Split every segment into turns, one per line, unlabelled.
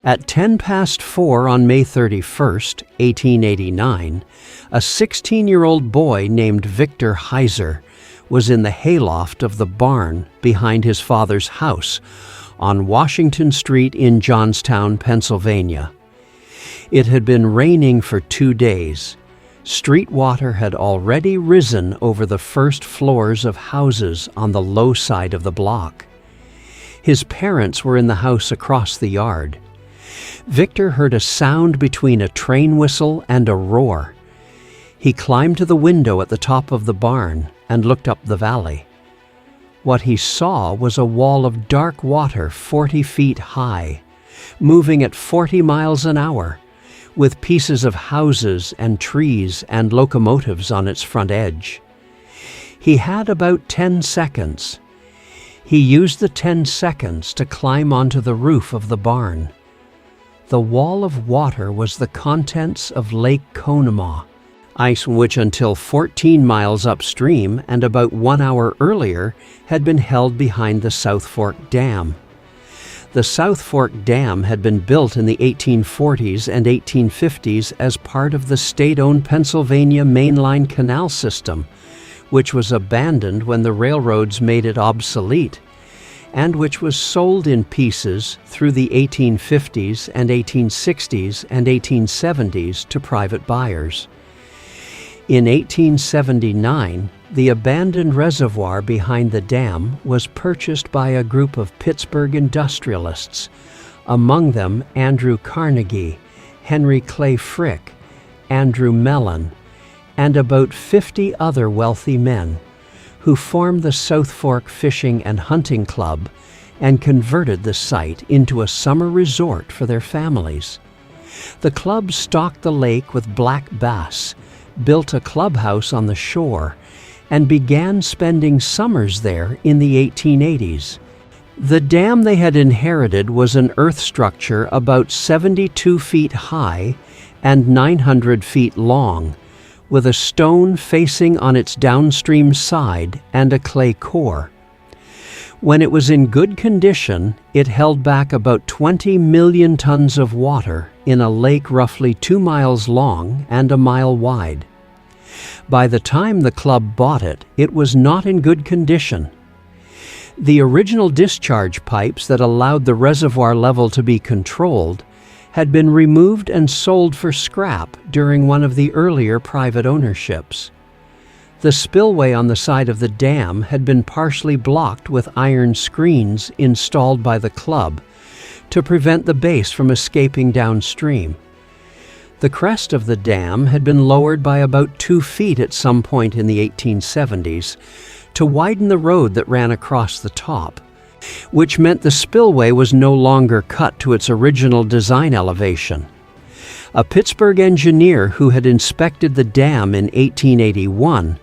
At 4:10 on May 31st, 1889, a 16-year-old boy named Victor Heiser was in the hayloft of the barn behind his father's house on Washington Street in Johnstown, Pennsylvania. It had been raining for 2 days. Street water had already risen over the first floors of houses on the low side of the block. His parents were in the house across the yard. Victor heard a sound between a train whistle and a roar. He climbed to the window at the top of the barn and looked up the valley. What he saw was a wall of dark water 40 feet high, moving at 40 miles an hour, with pieces of houses and trees and locomotives on its front edge. He had about 10 seconds. He used the 10 seconds to climb onto the roof of the barn. The wall of water was the contents of Lake Conemaugh, ice which until 14 miles upstream and about 1 hour earlier had been held behind the South Fork Dam. The South Fork Dam had been built in the 1840s and 1850s as part of the state-owned Pennsylvania Mainline Canal System, which was abandoned when the railroads made it obsolete, and which was sold in pieces through the 1850s and 1860s and 1870s to private buyers. In 1879, the abandoned reservoir behind the dam was purchased by a group of Pittsburgh industrialists, among them Andrew Carnegie, Henry Clay Frick, Andrew Mellon, and about 50 other wealthy men, who formed the South Fork Fishing and Hunting Club and converted the site into a summer resort for their families. The club stocked the lake with black bass, built a clubhouse on the shore, and began spending summers there in the 1880s. The dam they had inherited was an earth structure about 72 feet high and 900 feet long, with a stone facing on its downstream side and a clay core. When it was in good condition, it held back about 20 million tons of water in a lake roughly 2 miles long and a mile wide. By the time the club bought it, it was not in good condition. The original discharge pipes that allowed the reservoir level to be controlled had been removed and sold for scrap during one of the earlier private ownerships. The spillway on the side of the dam had been partially blocked with iron screens installed by the club to prevent the base from escaping downstream. The crest of the dam had been lowered by about 2 feet at some point in the 1870s to widen the road that ran across the top, which meant the spillway was no longer cut to its original design elevation. A Pittsburgh engineer who had inspected the dam in 1881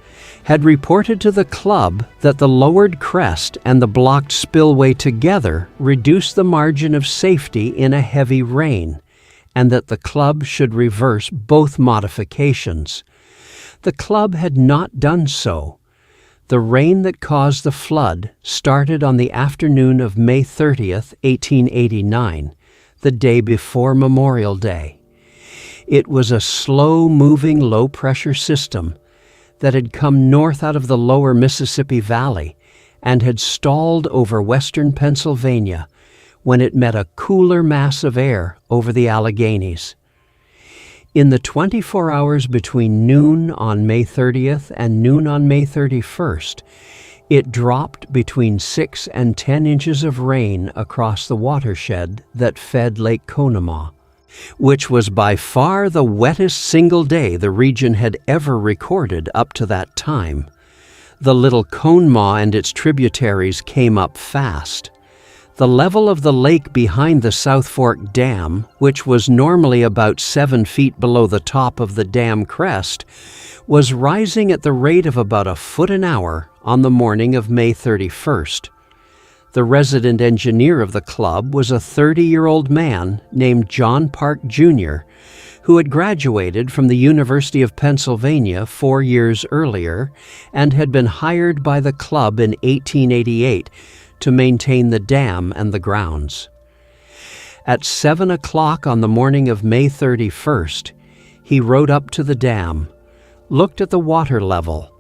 had reported to the club that the lowered crest and the blocked spillway together reduced the margin of safety in a heavy rain, and that the club should reverse both modifications. The club had not done so. The rain that caused the flood started on the afternoon of May 30th, 1889, the day before Memorial Day. It was a slow-moving low-pressure system that had come north out of the lower Mississippi Valley and had stalled over western Pennsylvania when it met a cooler mass of air over the Alleghenies. In the 24 hours between noon on May 30th and noon on May 31st, it dropped between 6 and 10 inches of rain across the watershed that fed Lake Conemaugh, which was by far the wettest single day the region had ever recorded up to that time. The Little Conemaugh and its tributaries came up fast. The level of the lake behind the South Fork Dam, which was normally about 7 feet below the top of the dam crest, was rising at the rate of about a foot an hour on the morning of May 31st. The resident engineer of the club was a 30-year-old man named John Park, Jr., who had graduated from the University of Pennsylvania 4 years earlier and had been hired by the club in 1888 to maintain the dam and the grounds. At 7 o'clock on the morning of May 31st, he rode up to the dam, looked at the water level,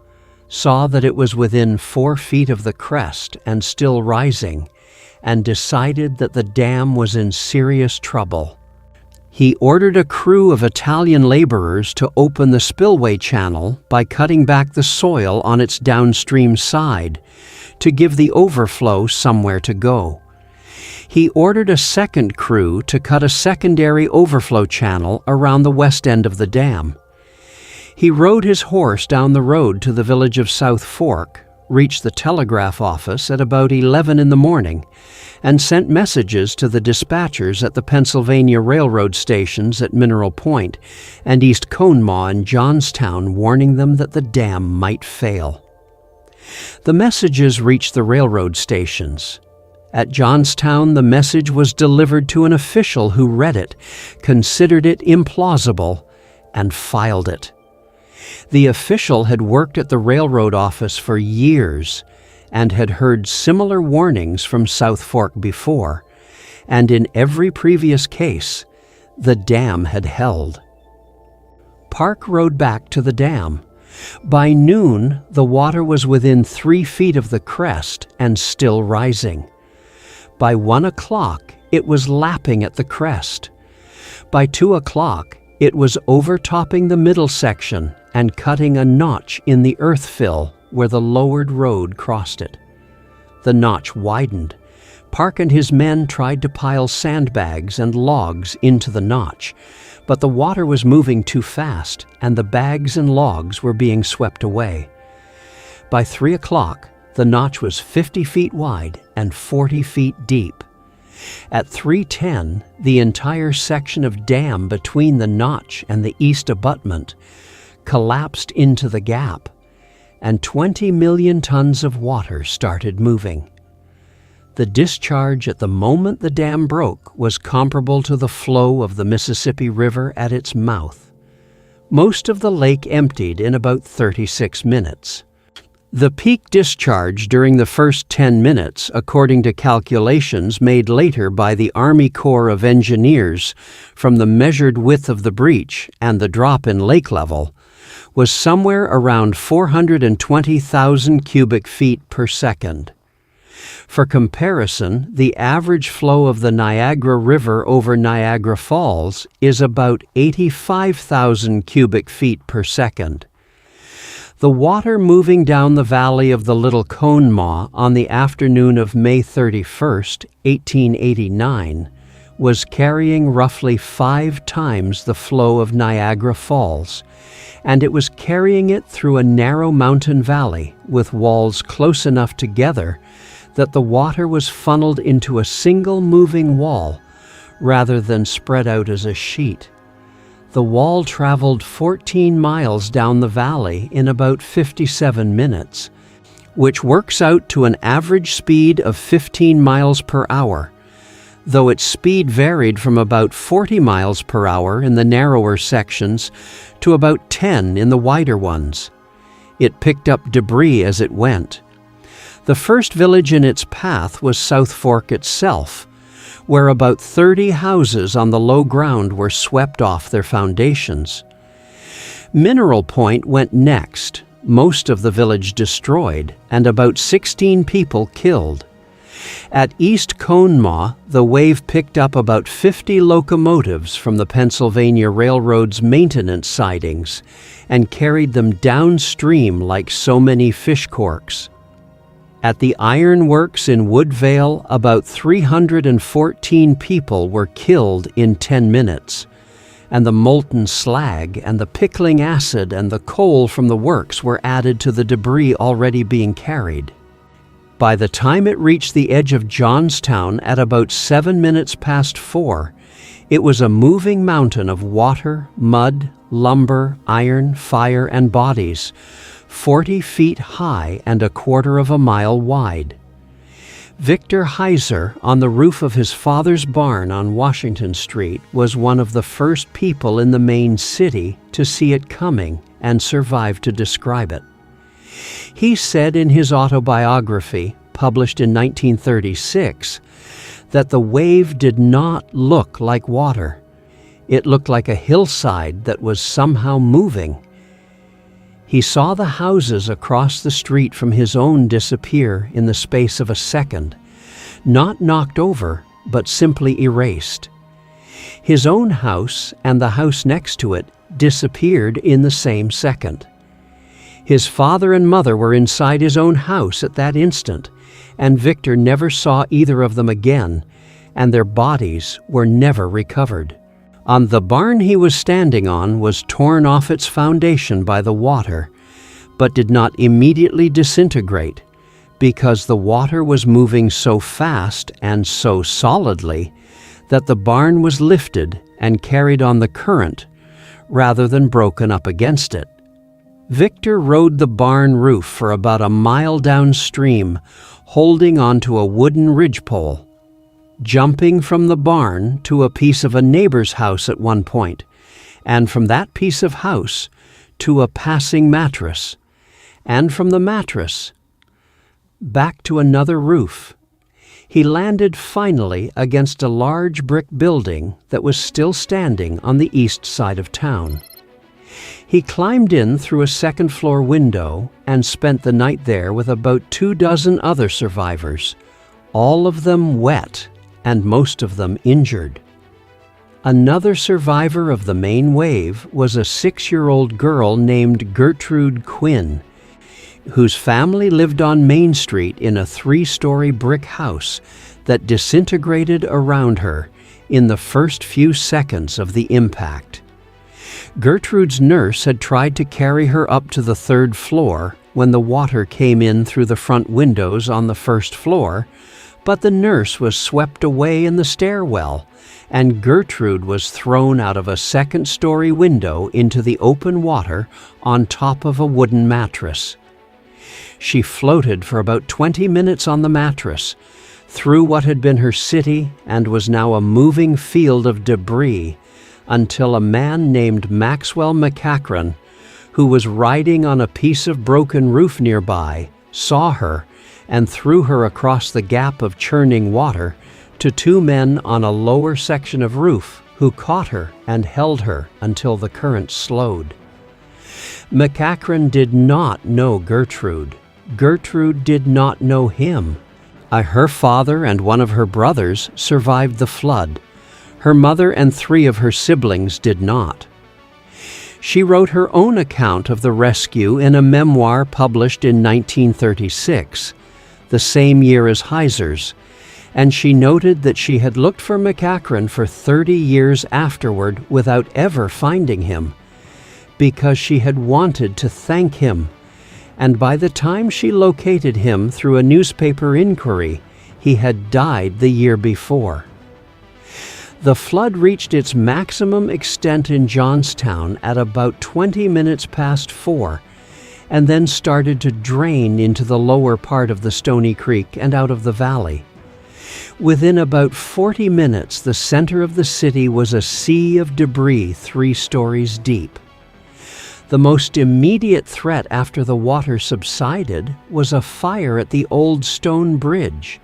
saw that it was within 4 feet of the crest and still rising, and decided that the dam was in serious trouble. He ordered a crew of Italian laborers to open the spillway channel by cutting back the soil on its downstream side to give the overflow somewhere to go. He ordered a second crew to cut a secondary overflow channel around the west end of the dam. He rode his horse down the road to the village of South Fork, reached the telegraph office at about 11 in the morning, and sent messages to the dispatchers at the Pennsylvania Railroad stations at Mineral Point and East Conemaugh and Johnstown, warning them that the dam might fail. The messages reached the railroad stations. At Johnstown, the message was delivered to an official who read it, considered it implausible, and filed it. The official had worked at the railroad office for years and had heard similar warnings from South Fork before, and in every previous case, the dam had held. Park rode back to the dam. By noon, the water was within 3 feet of the crest and still rising. By 1 o'clock, it was lapping at the crest. By 2 o'clock, it was overtopping the middle section and cutting a notch in the earth fill where the lowered road crossed it. The notch widened. Park and his men tried to pile sandbags and logs into the notch, but the water was moving too fast and the bags and logs were being swept away. By 3 o'clock, the notch was 50 feet wide and 40 feet deep. At 3:10, the entire section of dam between the notch and the east abutment collapsed into the gap, and 20 million tons of water started moving. The discharge at the moment the dam broke was comparable to the flow of the Mississippi River at its mouth. Most of the lake emptied in about 36 minutes. The peak discharge during the first 10 minutes, according to calculations made later by the Army Corps of Engineers from the measured width of the breach and the drop in lake level, was somewhere around 420,000 cubic feet per second. For comparison, the average flow of the Niagara River over Niagara Falls is about 85,000 cubic feet per second. The water moving down the valley of the Little Conemaugh on the afternoon of May 31st, 1889, was carrying roughly 5 times the flow of Niagara Falls, and it was carrying it through a narrow mountain valley with walls close enough together that the water was funneled into a single moving wall rather than spread out as a sheet. The wall traveled 14 miles down the valley in about 57 minutes, which works out to an average speed of 15 miles per hour, though its speed varied from about 40 miles per hour in the narrower sections to about 10 in the wider ones. It picked up debris as it went. The first village in its path was South Fork itself, where about 30 houses on the low ground were swept off their foundations. Mineral Point went next, most of the village destroyed, and about 16 people killed. At East Conemaugh, the wave picked up about 50 locomotives from the Pennsylvania Railroad's maintenance sidings and carried them downstream like so many fish corks. At the iron works in Woodvale, about 314 people were killed in 10 minutes, and the molten slag and the pickling acid and the coal from the works were added to the debris already being carried. By the time it reached the edge of Johnstown at about 7 minutes past 4, it was a moving mountain of water, mud, lumber, iron, fire, and bodies, 40 feet high and a quarter of a mile wide. Victor Heiser, on the roof of his father's barn on Washington Street, was one of the first people in the main city to see it coming and survive to describe it. He said in his autobiography, published in 1936, that the wave did not look like water. It looked like a hillside that was somehow moving. He saw the houses across the street from his own disappear in the space of a second, not knocked over, but simply erased. His own house and the house next to it disappeared in the same second. His father and mother were inside his own house at that instant, and Victor never saw either of them again, and their bodies were never recovered. The barn he was standing on was torn off its foundation by the water, but did not immediately disintegrate, because the water was moving so fast and so solidly that the barn was lifted and carried on the current rather than broken up against it. Victor rode the barn roof for about a mile downstream, holding onto a wooden ridgepole, jumping from the barn to a piece of a neighbor's house at one point, and from that piece of house to a passing mattress, and from the mattress back to another roof. He landed finally against a large brick building that was still standing on the east side of town. He climbed in through a second-floor window and spent the night there with about 24 other survivors, all of them wet and most of them injured. Another survivor of the main wave was a 6-year-old girl named Gertrude Quinn, whose family lived on Main Street in a 3-story brick house that disintegrated around her in the first few seconds of the impact. Gertrude's nurse had tried to carry her up to the 3rd floor when the water came in through the front windows on the 1st floor, but the nurse was swept away in the stairwell, and Gertrude was thrown out of a 2nd-story window into the open water on top of a wooden mattress. She floated for about 20 minutes on the mattress, through what had been her city and was now a moving field of debris, until a man named Maxwell McCachran, who was riding on a piece of broken roof nearby, saw her and threw her across the gap of churning water to 2 men on a lower section of roof who caught her and held her until the current slowed. McCachran did not know Gertrude. Gertrude did not know him. Her father and one of her brothers survived the flood. Her mother and 3 of her siblings did not. She wrote her own account of the rescue in a memoir published in 1936, the same year as Heiser's, and she noted that she had looked for McCachran for 30 years afterward without ever finding him, because she had wanted to thank him, and by the time she located him through a newspaper inquiry, he had died the year before. The flood reached its maximum extent in Johnstown at about 20 minutes past 4, and then started to drain into the lower part of the Stony Creek and out of the valley. Within about 40 minutes, the center of the city was a sea of debris 3 stories deep. The most immediate threat after the water subsided was a fire at the old stone bridge,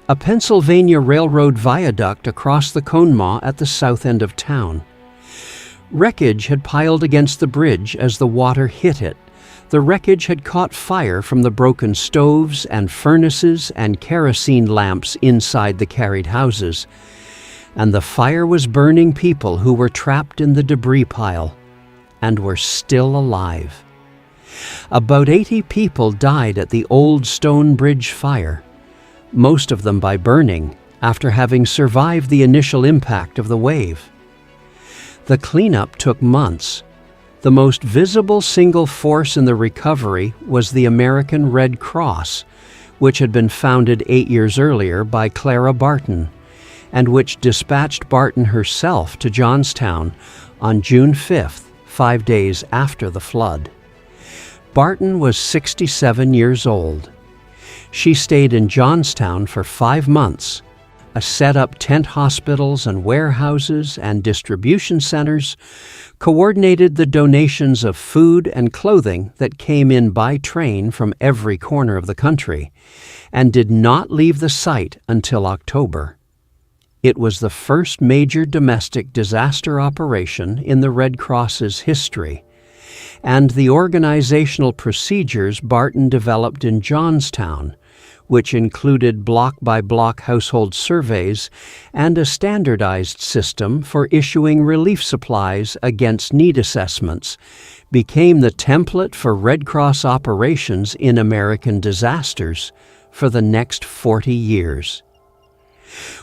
a Pennsylvania Railroad viaduct across the Conemaugh at the south end of town. Wreckage had piled against the bridge as the water hit it. The wreckage had caught fire from the broken stoves and furnaces and kerosene lamps inside the carried houses, and the fire was burning people who were trapped in the debris pile and were still alive. About 80 people died at the old stone bridge fire, most of them by burning, after having survived the initial impact of the wave. The cleanup took months. The most visible single force in the recovery was the American Red Cross, which had been founded 8 years earlier by Clara Barton, and which dispatched Barton herself to Johnstown on June 5th, 5 days after the flood. Barton was 67 years old. She stayed in Johnstown for 5 months, set up tent hospitals and warehouses and distribution centers, coordinated the donations of food and clothing that came in by train from every corner of the country, and did not leave the site until October. It was the first major domestic disaster operation in the Red Cross's history, and the organizational procedures Barton developed in Johnstown, which included block-by-block household surveys and a standardized system for issuing relief supplies against need assessments, became the template for Red Cross operations in American disasters for the next 40 years.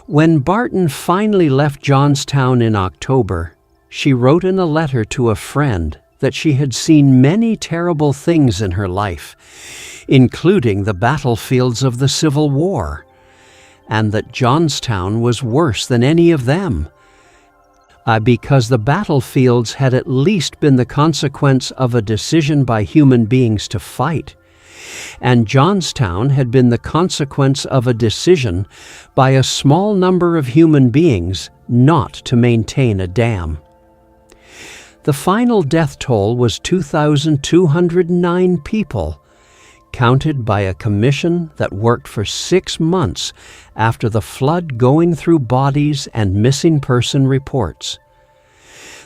When Barton finally left Johnstown in October, she wrote in a letter to a friend that she had seen many terrible things in her life, including the battlefields of the Civil War, and that Johnstown was worse than any of them, because the battlefields had at least been the consequence of a decision by human beings to fight, and Johnstown had been the consequence of a decision by a small number of human beings not to maintain a dam. The final death toll was 2,209 people, counted by a commission that worked for 6 months after the flood, going through bodies and missing person reports.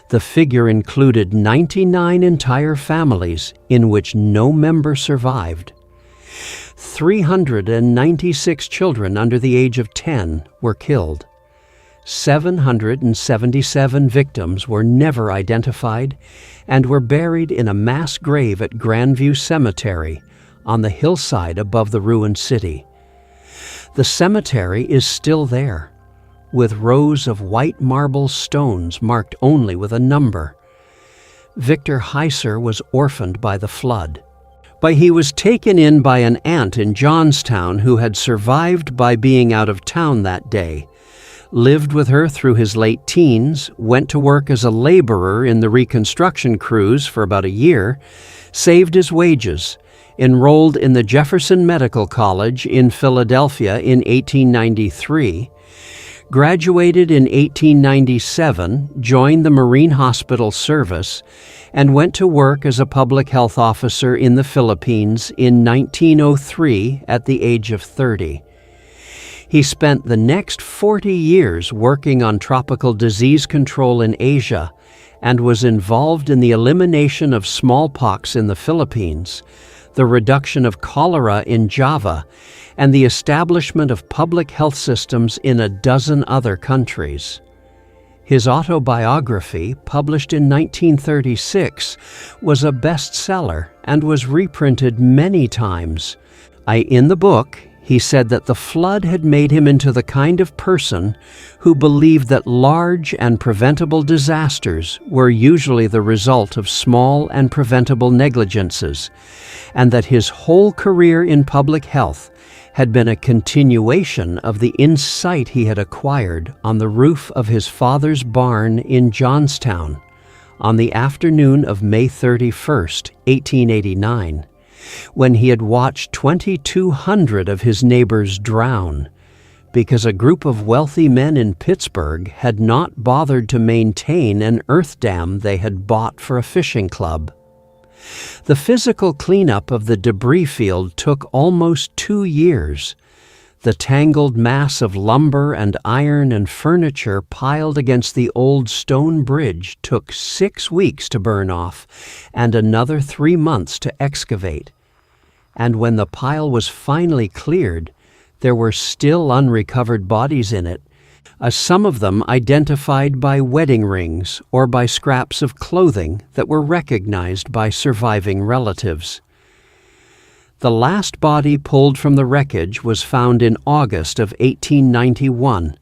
The figure included 99 entire families in which no member survived. 396 children under the age of 10 were killed. 777 victims were never identified and were buried in a mass grave at Grandview Cemetery on the hillside above the ruined city. The cemetery is still there, with rows of white marble stones marked only with a number. Victor Heiser was orphaned by the flood, but he was taken in by an aunt in Johnstown who had survived by being out of town that day, lived with her through his late teens, went to work as a laborer in the reconstruction crews for about a year, saved his wages, enrolled in the Jefferson Medical College in Philadelphia in 1893, graduated in 1897, joined the Marine Hospital Service, and went to work as a public health officer in the Philippines in 1903 at the age of 30. He spent the next 40 years working on tropical disease control in Asia and was involved in the elimination of smallpox in the Philippines, the reduction of cholera in Java, and the establishment of public health systems in a dozen other countries. His autobiography, published in 1936, was a bestseller and was reprinted many times. In the book, he said that the flood had made him into the kind of person who believed that large and preventable disasters were usually the result of small and preventable negligences, and that his whole career in public health had been a continuation of the insight he had acquired on the roof of his father's barn in Johnstown on the afternoon of May 31st, 1889. When he had watched 2,200 of his neighbors drown because a group of wealthy men in Pittsburgh had not bothered to maintain an earth dam they had bought for a fishing club. The physical cleanup of the debris field took almost 2 years. The tangled mass of lumber and iron and furniture piled against the old stone bridge took 6 weeks to burn off and another 3 months to excavate. And when the pile was finally cleared, there were still unrecovered bodies in it, some of them identified by wedding rings or by scraps of clothing that were recognized by surviving relatives. The last body pulled from the wreckage was found in August of 1891,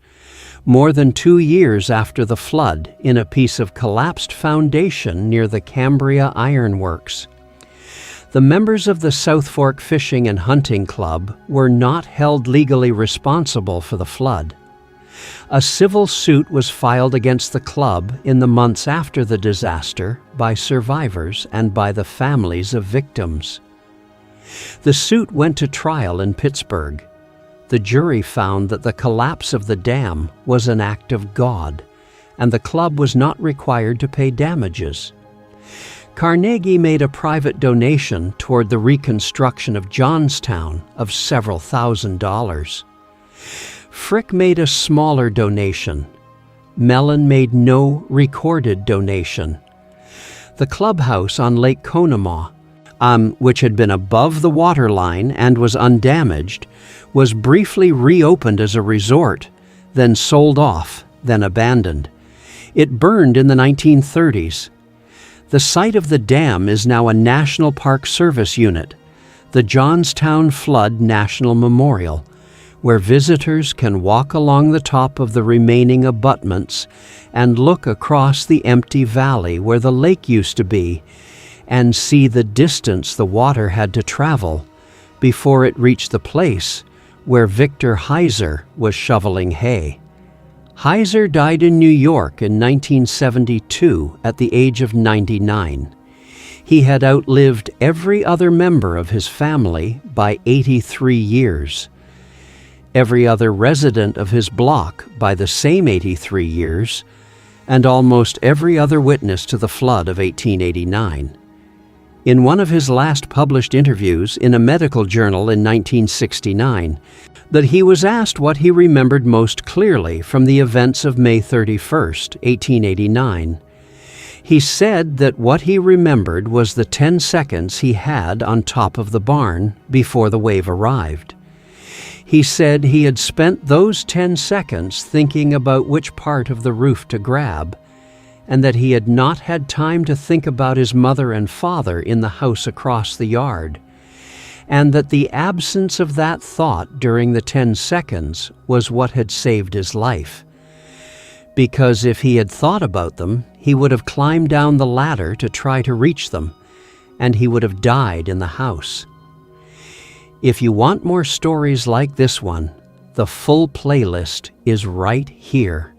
more than 2 years after the flood, in a piece of collapsed foundation near the Cambria Iron Works. The members of the South Fork Fishing and Hunting Club were not held legally responsible for the flood. A civil suit was filed against the club in the months after the disaster by survivors and by the families of victims. The suit went to trial in Pittsburgh. The jury found that the collapse of the dam was an act of God, and the club was not required to pay damages. Carnegie made a private donation toward the reconstruction of Johnstown of several $1,000s. Frick made a smaller donation. Mellon made no recorded donation. The clubhouse on Lake Conemaugh, which had been above the waterline and was undamaged, was briefly reopened as a resort, then sold off, then abandoned. It burned in the 1930s. The site of the dam is now a National Park Service unit, the Johnstown Flood National Memorial, where visitors can walk along the top of the remaining abutments and look across the empty valley where the lake used to be and see the distance the water had to travel before it reached the place where Victor Heiser was shoveling hay. Heiser died in New York in 1972 at the age of 99. He had outlived every other member of his family by 83 years. Every other resident of his block by the same 83 years, and almost every other witness to the flood of 1889. In one of his last published interviews in a medical journal in 1969, that he was asked what he remembered most clearly from the events of May 31st, 1889. He said that what he remembered was the 10 seconds he had on top of the barn before the wave arrived. He said he had spent those 10 seconds thinking about which part of the roof to grab, and that he had not had time to think about his mother and father in the house across the yard, and that the absence of that thought during the 10 seconds was what had saved his life. Because if he had thought about them, he would have climbed down the ladder to try to reach them, and he would have died in the house. If you want more stories like this one, the full playlist is right here.